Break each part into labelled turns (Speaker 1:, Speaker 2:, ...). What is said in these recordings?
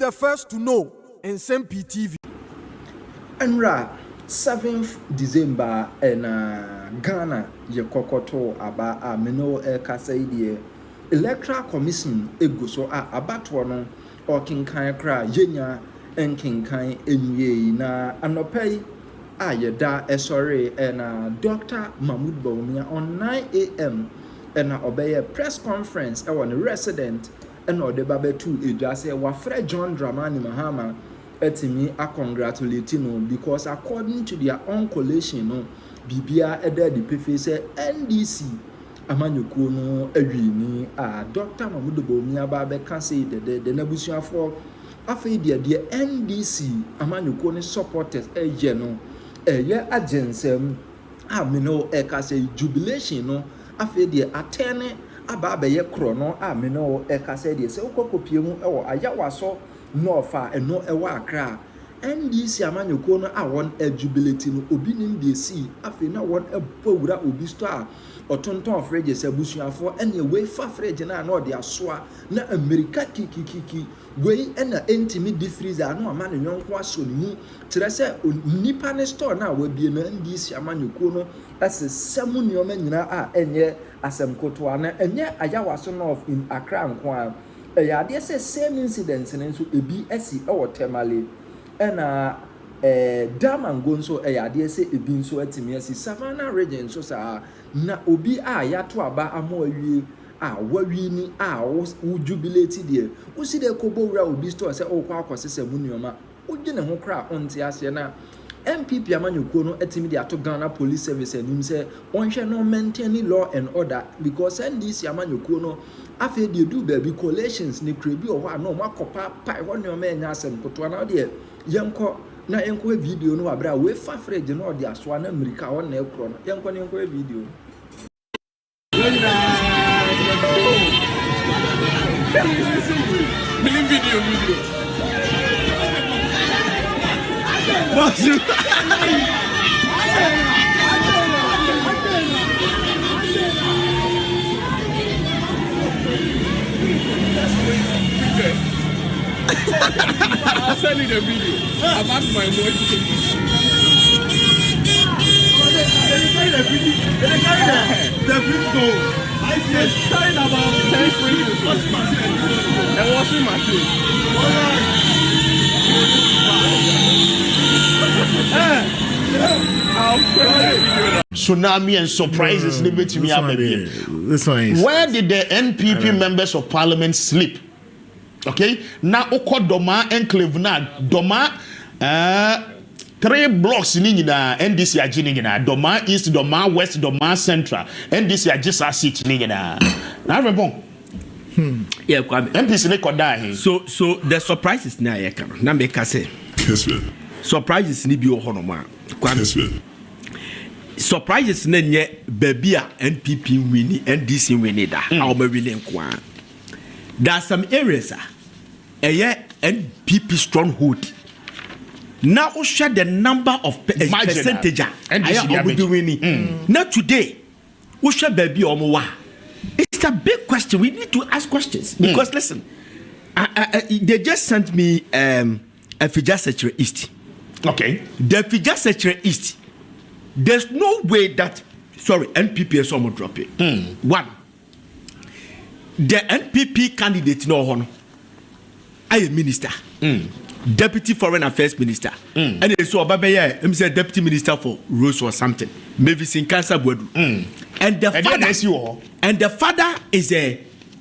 Speaker 1: the first to know. Nsem-Pii TV.
Speaker 2: Enra 7th December Ghana ye kokoto aba amino kasaidie Electoral Commission eguso abato no okinkan kra yenya enkinkan enwie na anopei ayeda esore Dr. Mahmoud Bawumia on 9 a.m. obeye press conference on resident ode babetu edwase wafre John Dramani Mahama etimi a congratulate no because according to their own collation no bibia eda the pefe say NDC amanyoko no awini Dr. Mahmoud Bawumia ba be kan say the nabusuafo afi the NDC amanyoko ne supporters eje no eye agensem amino eka say jubilation no afi the atene aba be ye kro no amino eka say the say ukokopie mu ewo ayawaso no fa eno ewa akra NDC amanyoko no awon jubilate no obi nim de si afi na won epowura obi star otonton freje se busuafo ene we fa freje na de asoa na America kikikiki we ena entimi differezer no ama ne yonko aso ni mu kire se nipa ne store na wa bie na NDC amanyoko no asesemu nioma nyina enye asemkoto ana enye ayawaso no in Accra nko a they say same incidents and so ebi esi ewo temale ena dam and go so they say ebi nso atimi esi Savannah region so sa na obi yato aba amowie wawi ni wo jubilate there wo si de kobo wura obi store say kwa akosese mu nioma ugye ne ho kra onte ase na MPP amanyoko no etimi de ato Ghana Police Service anim say onhwe no maintain law and order because NDC amanyoko no afi de do baby collations ni krebi o ho na makopa pai ho ne o ma nya asem koto na de yenko na yenko video no abra we fa freje no de aso na America ho na ekro no yenko ne yenko video video What's you? I'll send you the video. I'm asking my boy to take it. The video. I said, talking about 10 videos. Washing machine.
Speaker 3: Tsunami and surprises me. Where did the NPP members of parliament sleep? Okay, now Doma enclave na Doma 3 blocks in NDC ajini Doma East, Doma West, Doma Central. NDC ajisa seat ni na. Na remember.
Speaker 4: Yeah, MPC so the surprises na ye kan na make say.
Speaker 5: Yes, man.
Speaker 4: Surprises ni bi ohonoma.
Speaker 5: Yes, man.
Speaker 4: Surprises na nye baby a NPP wini NDC wini da. How me wini nkwa. There are some areas NPP stronghold. Now we share the number of percentage Now today we share baby omowa. It's a big question. We need to ask questions because listen, they just sent me a Fija Secretary East.
Speaker 3: Okay.
Speaker 4: The Fija Secretary East. There's no way that NPP is someone drop it. One. The NPP candidate no one. I am minister. Deputy Foreign Affairs Minister. And so Babaya, I'm say Deputy Minister for Roads or something. Maybe Sinkansa Bwedu. And the father is a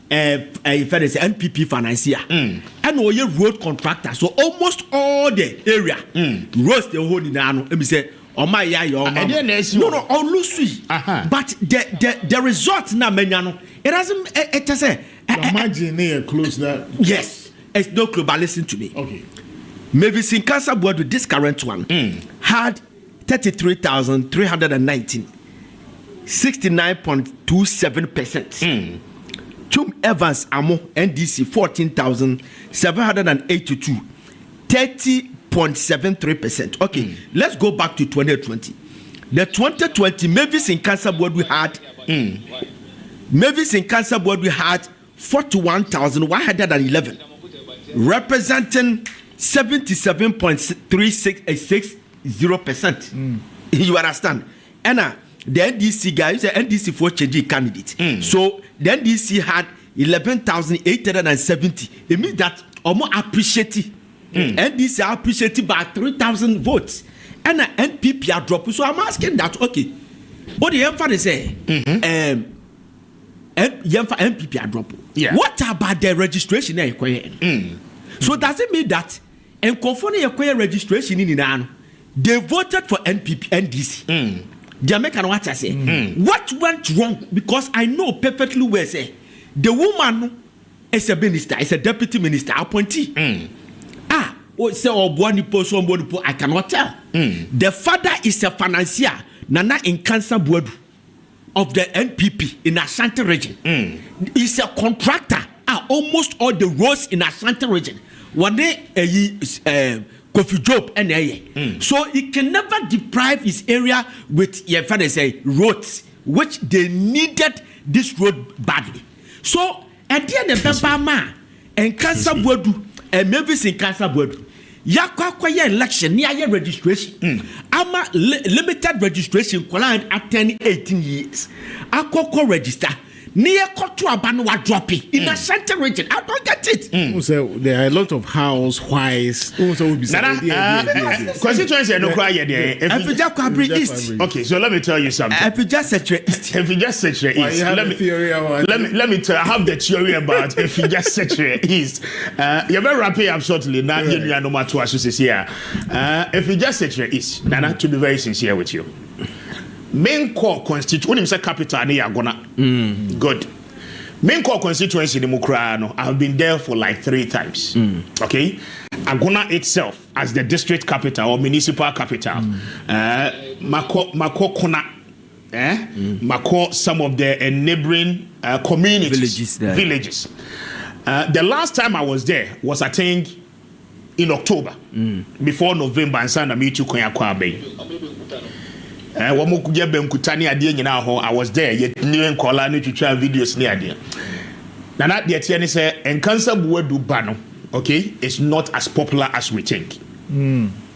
Speaker 4: NPP financier. And we a road contractor. So almost all the area roads the whole in Ano. Let me say oh my no on Lucy. But the result na menyano. It doesn't it say
Speaker 5: imagine close that.
Speaker 4: Yes. It's no clue, but listen to me.
Speaker 5: Okay.
Speaker 4: Maybe Sinkansa Bwedu, this current one, had 33,319, 69.27%. Chum Evans Amo NDC 14,782, 30.73%. Okay, let's go back to 2020. The 2020 Mavis in Cancer Board we had Mavis in Cancer Board we had 41,111. representing 77.3660%. You understand? And the NDC guy is an NDC for change candidate. So the NDC had 11,870. It means that almost appreciated. NDC appreciated by 3,000 votes. And the NPP are dropped. So I'm asking that, okay, what the emphasis say? NPP are dropped.
Speaker 3: Yeah.
Speaker 4: What about the registration? So does it mean that in conforming a registration in Iran, they voted for NDC? Jamaican, what I say? What went wrong? Because I know perfectly well, say the woman is a minister, is a deputy minister appointee. Say I cannot tell. The father is a financier, Nana in Cancer Board of the NPP in Ashanti region. He's a contractor. Almost all the roads in Ashanti region. One day, Kofi Job and so he can never deprive his area with your father say roads, which they needed this road badly. So at the end of the man and Cancer Board and Mavis in Cancer Board. Yakwa election near registration. Ama limited registration client at 10-18 years. Akoko register. Near Kotu Abanwa dropping in a center region. I don't get it.
Speaker 5: So there are a lot of house whys.
Speaker 3: Constituency no cry there. Okay, so let me tell you something. If you just set your east, let me tell. I have the theory about if you just set your east. You better wrap it up shortly. Now you are no matter what you say here. If you just set your east, Nana, to be very sincere with you. Main core constituency capital near Agona. Good. Main core constituency in Mukrano, I've been there for like 3 times. Okay. Agona itself as the district capital or municipal capital. Mako Kona. Mako some of the neighboring communities. Villages. The last time I was there was I think in October. Before November and Sanda me to Konya. I was there yet new call to try videos near there. Now that the attorney say and cancer board do bano, okay, it's not as popular as we think.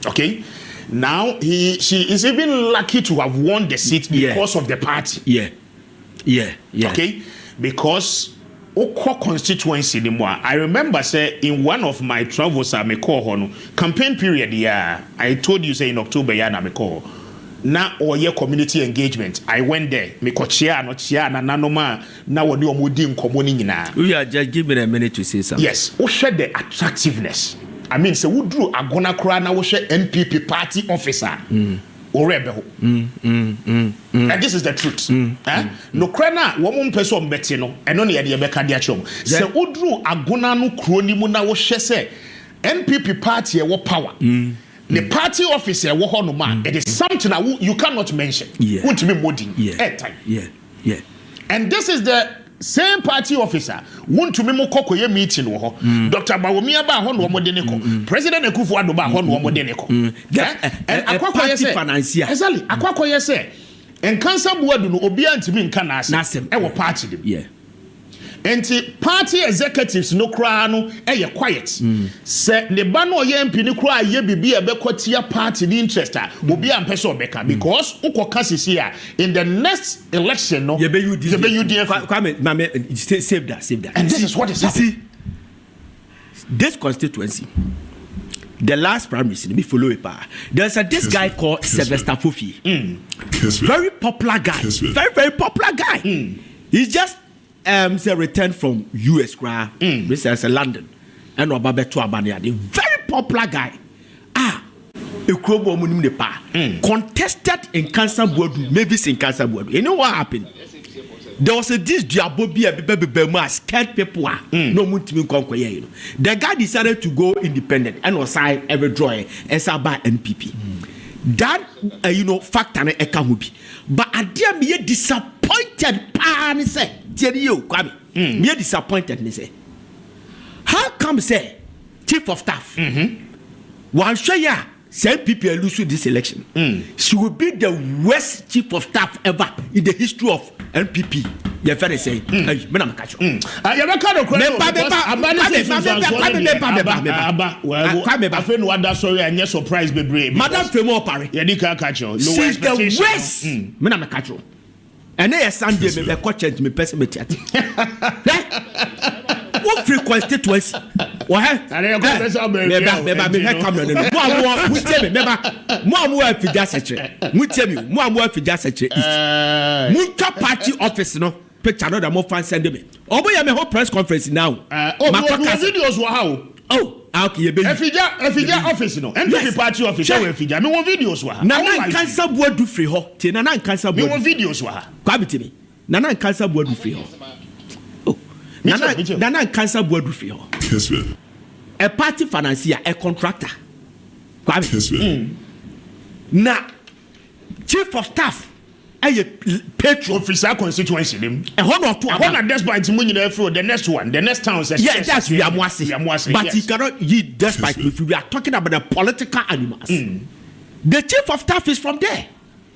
Speaker 3: Okay. Now she is even lucky to have won the seat because of the party.
Speaker 4: Yeah.
Speaker 3: Okay. Because Oko constituency anymore. I remember say in one of my travels I call campaign period, I told you say in October I call. Na or your community engagement. I went there. Me ko chia no chia na nanoma na wodi omudi nkomoni nyina.
Speaker 4: We are just give me a minute to say something.
Speaker 3: Yes, we share the attractiveness. I mean, so we drew Agona Kra na we share NPP party officer. Orebe. And this is the truth. No krana wo mo mpeso mbeti no eno ne ye de beka dia chom. Se we drew Agona no kro ni mu na we share say NPP party e wo power. The party officer, it is something that you cannot mention. Want me modding?
Speaker 4: Yeah.
Speaker 3: And this is the same party officer. Want to me moko meeting Dr. Bawumia ba ho no modeneko. President Akufo-Addo ba ho no modeneko. And
Speaker 4: party financier.
Speaker 3: Exactly. Akwakoye say, and cancer board no obi antimi nka na asem. E wo party dem.
Speaker 4: Yeah.
Speaker 3: And party executives no cry no quiet. Say the ban or MP no cry ye bibi e bekotia party the interest obi am person beka because ukokasi here in the next election no
Speaker 4: be save that.
Speaker 3: And this is what is happening.
Speaker 4: See, this constituency, the last prime minister, let me follow it. There's this guy called Sylvester Fofi. Very popular guy. Very popular guy. He's just say returned from US this is London and Obabeto Abania, the very popular guy. Contested in Cancer Board, maybe in Cancer Board. You know what happened? There was this Diabobia scared people. No multi conquer. The guy decided to go independent and was signed every drawing as by NPP. That factor na ekamubi. But I dear me disappointed pan say. Me disappointed me say. How come say chief of staff? One show ya say people lose this election. She will be the worst chief of staff ever in the history of NPP. You very say, hey, me na catch you.
Speaker 3: You don't kind of question. I feel what that sorry and yes surprise be brave.
Speaker 4: Madam Femo Pari.
Speaker 3: You didn't catch you.
Speaker 4: She's the worst. Me na catch you. And then Sunday me coach me person me chat. What free constituency? What?
Speaker 3: And then
Speaker 4: me head camera no. Mo we tell me mo fi just search. Mo tell me mo fi just search east. Mo party office no. Picture no that mo fan send me. Oboya me whole press conference now.
Speaker 3: Videos were how?
Speaker 4: Oh, okay, you be.
Speaker 3: Efija office no. NDC party office we Efija. Me want videos were.
Speaker 4: Nana cancer board do free ho. Ti nana cancer board.
Speaker 3: Me want videos were.
Speaker 4: Kwa biti me. Nana cancer board do free ho. Oh. Nana cancer board do free ho.
Speaker 6: Yes, sir.
Speaker 4: A party financier, a contractor. Kwa biti.
Speaker 6: Yes, sir.
Speaker 4: Na chief of staff a petrol
Speaker 3: officer constituency them.
Speaker 4: A honor to
Speaker 3: a despite money the next one, the next town says
Speaker 4: yes, that's we are but he cannot yield despite if we are talking about the political animals. The chief of staff is from there.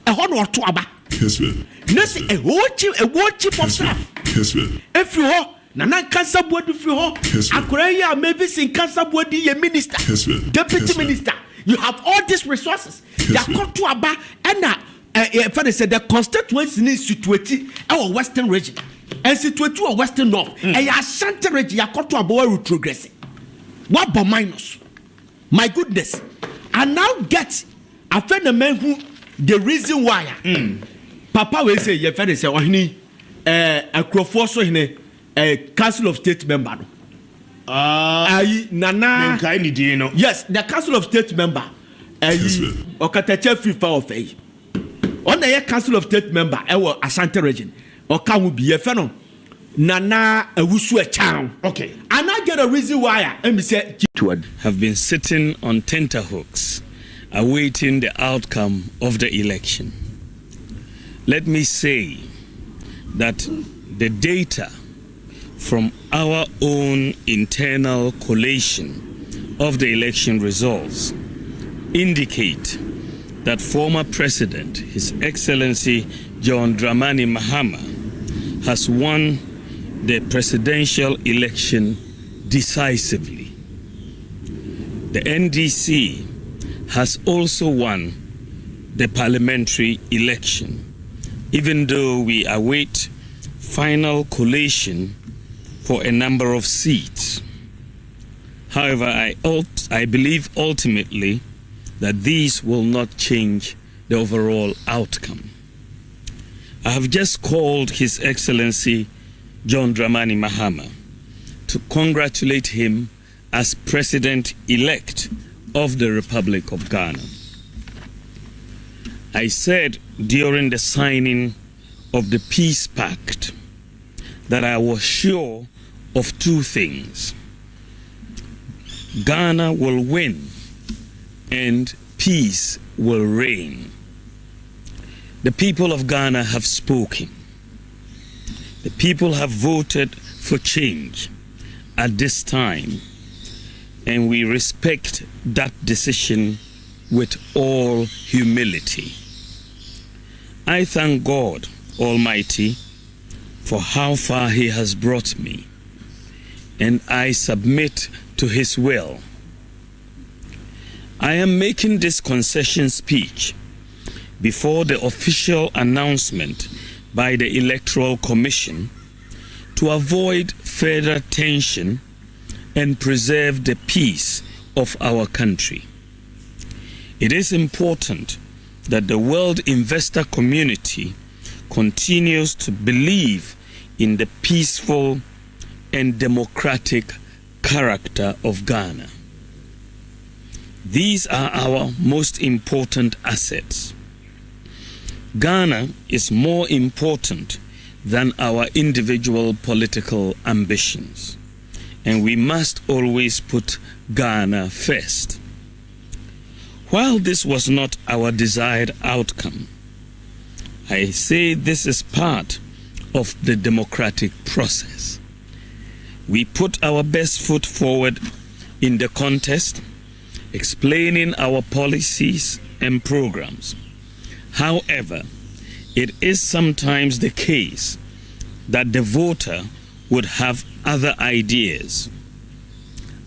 Speaker 4: A honor to Aba.
Speaker 6: Yes, sir.
Speaker 4: Next a world chief of staff.
Speaker 6: Yes, sir.
Speaker 4: If you ho Nana cancer board if you ho Akoreya maybe sin cancer board the minister.
Speaker 6: Yes, sir.
Speaker 4: Deputy minister. You have all these resources. They are come to Aba and Father said the constituency is situated our western region and situated our western north. And your Ashanti region, you come to Aba retrogressing. What but minus? My goodness. I now get a friend of man who the reason why Papa will say, your father say, a Crawford a Council of State member. Nana. Yes, the Council of State member. Okatache FIFA of a. On the Council of State member, our Ashanti region, or can we be a phenom? Nana Awusu a town.
Speaker 3: Okay.
Speaker 4: And I get a reason why I say
Speaker 7: have been sitting on tenterhooks, awaiting the outcome of the election. Let me say that the data from our own internal collation of the election results indicate that former President, His Excellency John Dramani Mahama, has won the presidential election decisively. The NDC has also won the parliamentary election, even though we await final collation for a number of seats. However, I believe ultimately that these will not change the overall outcome. I have just called His Excellency John Dramani Mahama to congratulate him as President-elect of the Republic of Ghana. I said during the signing of the Peace Pact that I was sure of two things. Ghana will win and peace will reign. The people of Ghana have spoken. The people have voted for change at this time, and we respect that decision with all humility. I thank God Almighty for how far He has brought me, and I submit to His will. I am making this concession speech before the official announcement by the Electoral Commission to avoid further tension and preserve the peace of our country. It is important that the world investor community continues to believe in the peaceful and democratic character of Ghana. These are our most important assets. Ghana is more important than our individual political ambitions, and we must always put Ghana first. While this was not our desired outcome, I say this is part of the democratic process. We put our best foot forward in the contest, explaining our policies and programs. However, it is sometimes the case that the voter would have other ideas.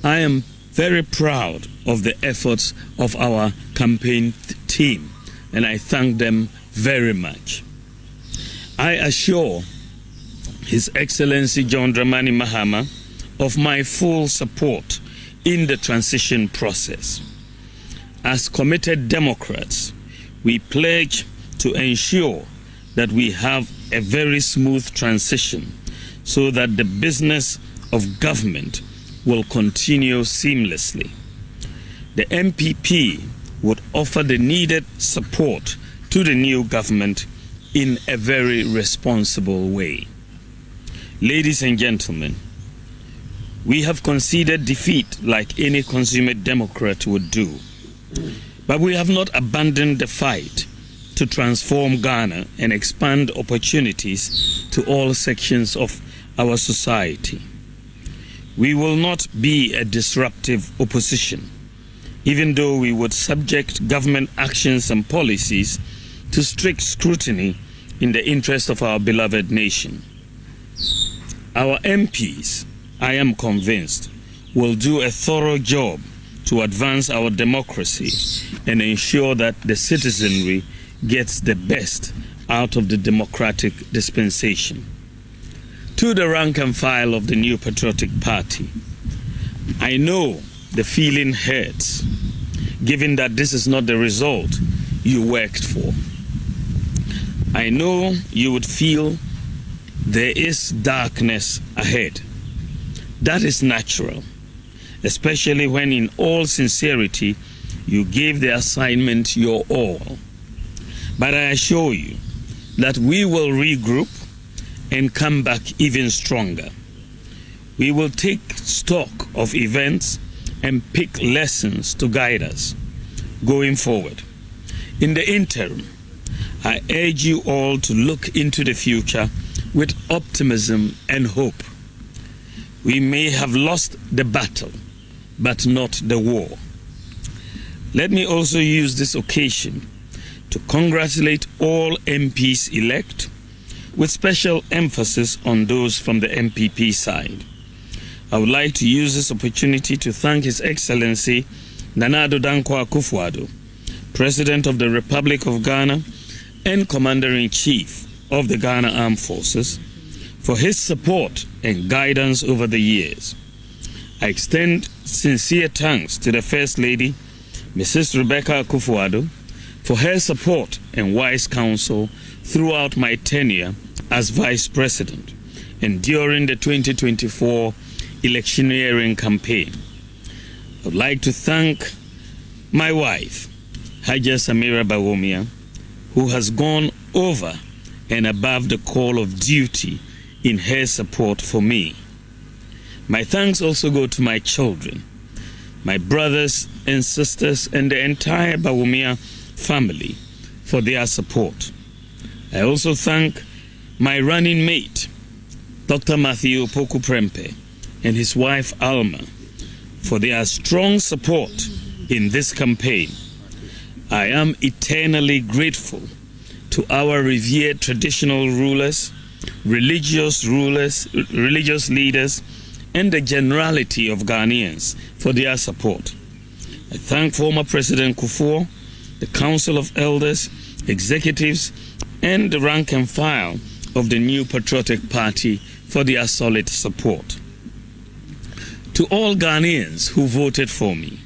Speaker 7: I am very proud of the efforts of our campaign team, and I thank them very much. I assure His Excellency John Dramani Mahama of my full support in the transition process. As committed Democrats, we pledge to ensure that we have a very smooth transition so that the business of government will continue seamlessly. The NPP would offer the needed support to the new government in a very responsible way. Ladies and gentlemen, we have conceded defeat like any consummate Democrat would do, but we have not abandoned the fight to transform Ghana and expand opportunities to all sections of our society. We will not be a disruptive opposition, even though we would subject government actions and policies to strict scrutiny in the interest of our beloved nation. Our MPs, I am convinced, will do a thorough job to advance our democracy and ensure that the citizenry gets the best out of the democratic dispensation. To the rank and file of the New Patriotic Party, I know the feeling hurts, given that this is not the result you worked for. I know you would feel there is darkness ahead. That is natural, especially when in all sincerity you gave the assignment your all. But I assure you that we will regroup and come back even stronger. We will take stock of events and pick lessons to guide us going forward. In the interim, I urge you all to look into the future with optimism and hope. We may have lost the battle, but not the war. Let me also use this occasion to congratulate all MPs elect, with special emphasis on those from the NPP side. I would like to use this opportunity to thank His Excellency Nana Addo Dankwa Akufo-Addo, President of the Republic of Ghana and Commander-in-Chief of the Ghana Armed Forces, for his support and guidance over the years. I extend sincere thanks to the First Lady, Mrs. Rebecca Akufo-Addo, for her support and wise counsel throughout my tenure as Vice President and during the 2024 electioneering campaign. I would like to thank my wife, Haja Samira Bawumia, who has gone over and above the call of duty in her support for me. My thanks also go to my children, my brothers and sisters, and the entire Bawumia family for their support. I also thank my running mate, Dr. Matthew Opoku Prempeh, and his wife Alma for their strong support in this campaign. I am eternally grateful to our revered traditional rulers, religious leaders, and the generality of Ghanaians for their support. I thank former President Kufuor, the Council of Elders, executives, and the rank and file of the New Patriotic Party for their solid support. To all Ghanaians who voted for me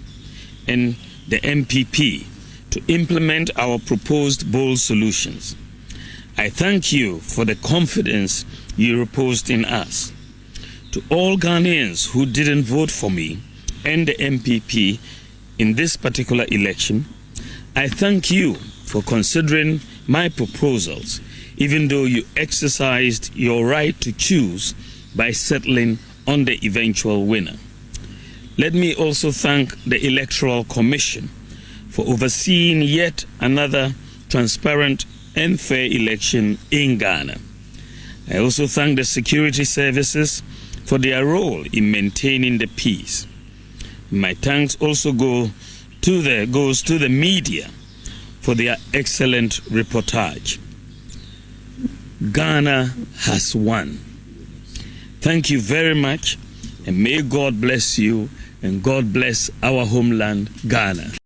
Speaker 7: and the NPP to implement our proposed bold solutions, I thank you for the confidence you reposed in us. To all Ghanaians who didn't vote for me and the NPP in this particular election, I thank you for considering my proposals, even though you exercised your right to choose by settling on the eventual winner. Let me also thank the Electoral Commission for overseeing yet another transparent and fair election in Ghana. I also thank the security services for their role in maintaining the peace. My thanks also goes to the media for their excellent reportage. Ghana has won. Thank you very much, and may God bless you, and God bless our homeland, Ghana.